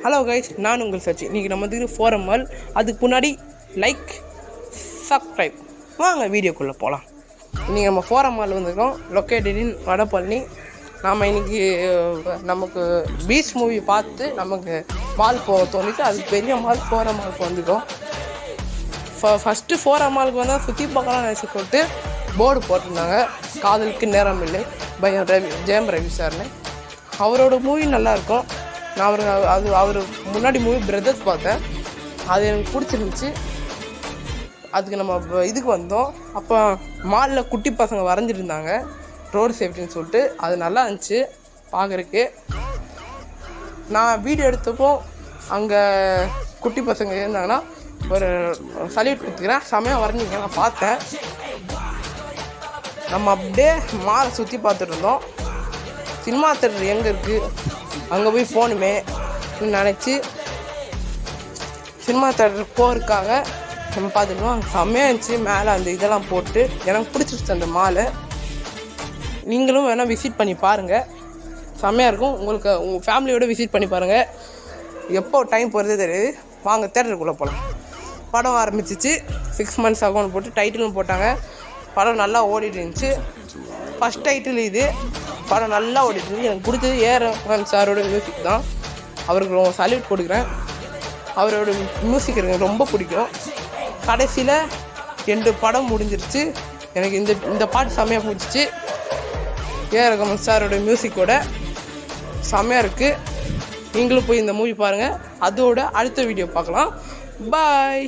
Hello guys, நான் உங்கள் சச்சி. இன்றைக்கி நம்ம வந்து ஃபோரம் மால். அதுக்கு முன்னாடி லைக், சப்ஸ்கிரைப். வாங்க வீடியோக்குள்ளே போகலாம். இன்றைக்கி நம்ம ஃபோரம் மால் வந்துருக்கோம், லொக்கேட்டட் இன் வடபழனி. நாம் இன்றைக்கி நமக்கு பீச் மூவி பார்த்து நமக்கு மால் போக தோணிட்டு அதுக்கு பெரிய மால் ஃபோரம் மாலுக்கு வந்துருக்கோம். ஃபஸ்ட்டு ஃபோரம் மாலுக்கு வந்தால் சுற்றி பார்க்கலாம் நினச்சி போட்டு போர்டு போட்டிருந்தாங்க, காதலுக்கு நேரம் இல்லை பை ஜெயம் ரவி சார்னு. அவரோட மூவி நல்லாயிருக்கும். நான் அவர் முன்னாடி மூவி பிரதர்ஸ் பார்த்தேன், அது எனக்கு பிடிச்சிருந்துச்சி. அதுக்கு நம்ம இதுக்கு வந்தோம். அப்போ மாலில் குட்டி பசங்க வரைஞ்சிருந்தாங்க, ரோடு சேஃப்டின்னு சொல்லிட்டு. அது நல்லா இருந்துச்சு பார்க்குறக்கு. நான் வீடியோ எடுத்தப்போ அங்கே குட்டி பசங்க இருந்தாங்கன்னா ஒரு சல்யூட் கொடுத்துக்கிறேன். செமையாக வரைஞ்சிங்க, நான் பார்த்தேன். நம்ம அப்படியே மாலை சுற்றி பார்த்துட்டு இருந்தோம். சினிமா தேட்டர் எங்கே இருக்குது, அங்கே போய் போகணுமே நினச்சி சினிமா தேட்டருக்கு போகிறதுக்காக நம்ம பார்த்துட்டோம். அங்கே செம்மையாக இருந்துச்சு, மேலே அந்த இதெல்லாம் போட்டு. எனக்கு பிடிச்சிருச்சு அந்த மாலை. நீங்களும் வேணால் விசிட் பண்ணி பாருங்கள், செம்மையாக இருக்கும். உங்களுக்கு உங்கள் ஃபேமிலியோடு விசிட் பண்ணி பாருங்கள். எப்போ டைம் போகிறதே தெரியாது. வாங்க தேட்டருக்குள்ளே போகலாம். படம் ஆரம்பிச்சிச்சு. 6 months அக்கௌண்ட் போட்டு டைட்டிலும் போட்டாங்க. படம் நல்லா ஓடிட்டு இருந்துச்சு. ஃபஸ்ட் டைட்டில் இது. படம் நல்லா ஓடிட்டு இருந்துச்சு. எனக்கு பிடிச்சது ரஹ்மான் சாரோட மியூசிக் தான். அவருக்கு ரொம்ப சல்யூட் கொடுக்குறேன். அவரோட மியூசிக் எனக்கு ரொம்ப பிடிக்கும். கடைசியில் 2 படம் முடிஞ்சிருச்சு. எனக்கு இந்த பாட்டு செம்மையாக பிடிச்சிச்சு. ரஹ்மான் சாரோட மியூசிக்கோட செம்மையாக இருக்குது. நீங்களும் போய் இந்த மூவி பாருங்கள். அதோட அடுத்த வீடியோ பார்க்கலாம். பாய்.